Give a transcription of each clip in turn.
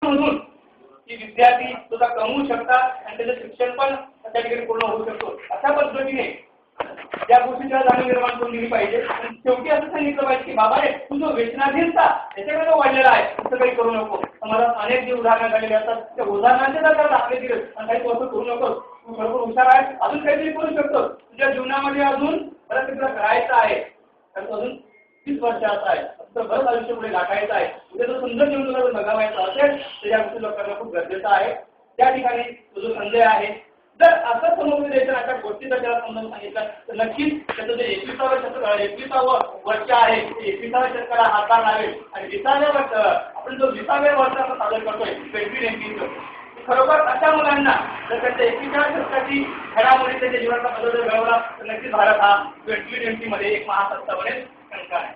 म्हणून की विद्यार्थी सुद्धा कमवू शकतात आणि त्याचं शिक्षण पण त्या ठिकाणी पूर्ण होऊ शकतो. अशा पद्धतीने या गोष्टीला जाणीव निर्माण करून दिली पाहिजे. आणि शेवटी असं सांगितलं पाहिजे की बाबा रे तू जो व्यसनाधीनता त्याच्याकडे वाढलेला आहे तसं काही करू नको. मला अनेक जे उदाहरणं झालेली असतात त्या उदाहरणांचे जर दाखले दिले आणि काही गोष्ट करू नको. तू भरपूर हुशार आहे, अजून काहीतरी करू शकतो. तुझ्या जीवनामध्ये अजून बरंच तुला करायचं आहे, कारण अजून 30 वर्षाचा आहे, बरंच आयुष्य पुढे गाठायचं आहे. उद्या जर सुंदर जीवन तुला जर बघावायचं असेल तर या गोष्टी करणं खूप गरजेचं आहे. त्या ठिकाणी तो जो संदेह आहे, जर असं समजून द्यायचं अशा गोष्टी जर त्याला समजून सांगितलं तर नक्कीच त्याचं जे 21वा वर्ष आहे ते 21व्या शतकाला हातभार लावेल. आणि 20व्या वर्ष आपण जो 20व्या वर्ष आपण सादर करतोय 2020 खरोखर अशा मुलांना जर त्यांच्या 21व्या शतकाची घडामोडी त्यांच्या जीवनाचा बदल जर घडवला तर नक्कीच भारत हा 2020 मध्ये एक महासत्ता बनेल. शंका आहे.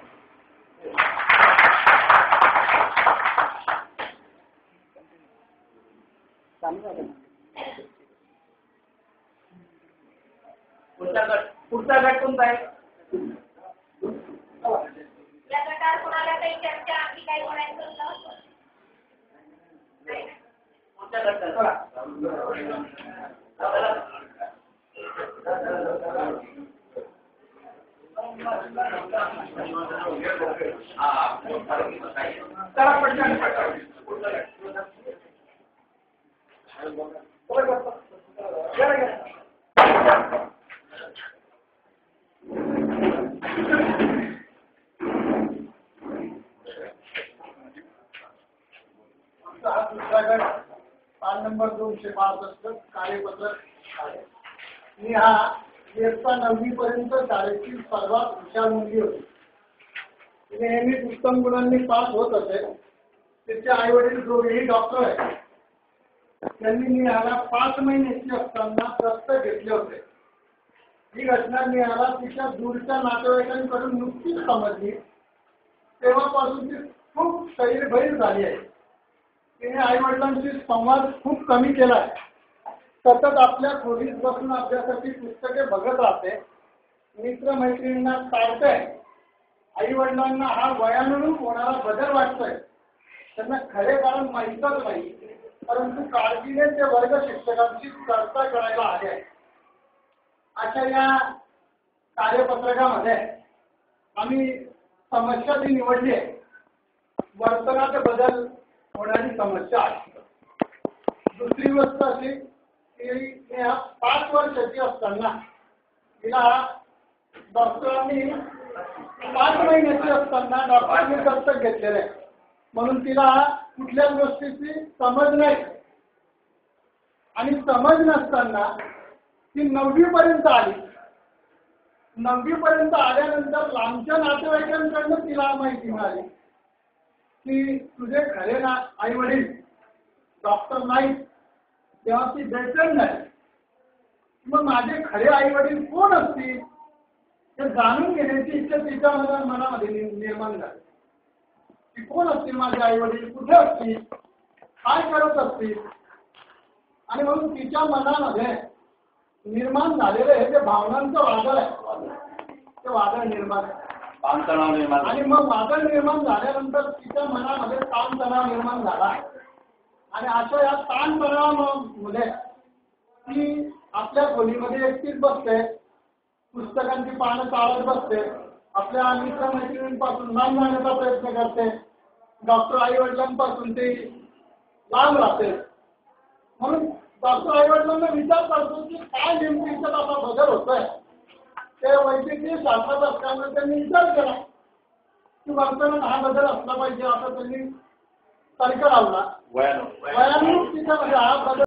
पुढचा गट कोणता आहे? या गटात कोणाला काही चर्चा आणखी काही बोलायचं होतं? पुढच्या गटात चला. चला पटकन पान नंबर 265 कार्यपत्रक आहे. मी हा इयत्ता 9वी पर्यंत शाळेतील सर्वात हुशार मुलगी होती. ती नेहमीच उत्तम गुणांनी पास होत असे. तिचे आई वडील दोघेही डॉक्टर आहेत. त्यांनी निहाला 5 महिन्याची असताना दत्तक घेतले होते. ही घटना निहाला तिच्या दूरच्या नातेवाईकांकडून नुकतीच समजली. तेव्हापासून ती खूप शरीरभैर झाली आहे. तिने आई वडिलांशी संवाद खूप कमी केला आहे. सतत आपल्या खोलीत बसून अभ्यासाची पुस्तके बघत राहते. मित्र मैत्रिणींना टाळते. आई वडिलांना हा वयानुरूप होणारा बदल वाटतोय. त्यांना खरे कारण माहीतच नाही, परंतु काळजीने ते वर्ग शिक्षकांची चर्चा करायला आले आहे. अशा या कार्यपत्रकामध्ये आम्ही समस्या ती निवडली आहे. वर्तनात बदल होणारी समस्या आहे. दुसरी गोष्ट अशी की 5 वर्षाची असताना तिला डॉक्टरांनी 5 महिन्याची असताना डॉक्टरांनी दत्तक घेतलेलं आहे. म्हणून तिला कुठल्याच गोष्टीची समज नाही. आणि समज नसताना ती 9वी पर्यंत आली. 9वी पर्यंत आल्यानंतर लांबच्या नातेवाईकांकडून तिला माहिती मिळाली की तुझे खरे ना आई वडील डॉक्टर नाही. तेव्हा ती बेचैन नाही. मग माझे खरे आई वडील कोण असतील हे जाणून घेण्याची इच्छा तिच्या मनामध्ये निर्माण झाली. की कोण असतील माझे आई वडील, कुठे असतील, काय करत असतील. आणि म्हणून तिच्या मनामध्ये निर्माण झालेलं हे जे भावनांचं वादळ आहे ते वादळ निर्माण आहे. आणि मग वादळ निर्माण झाल्यानंतर तिच्या मनामध्ये ताणतणाव निर्माण झाला. आणि अशा या ताणतणावामध्ये ती आपल्या खोलीमध्ये एकटीच बसते. पुस्तकांची पानं चालत बसते. आपल्या मित्रमैत्रिणींपासून लांब जाण्याचा प्रयत्न करते. डॉक्टर आई वडिलांपासून ते लांब राहते. म्हणून डॉक्टर आई वडिलांना विचार करतो की काय नेमकी आता बदल होतोय. ते वैद्यकीय शास्त्रात असल्यामुळे त्यांनी विचार केला की वर्तनात हा बदल असला पाहिजे. असं त्यांनी तर्क लावला. वयानुरूप तिच्यामध्ये हा बदल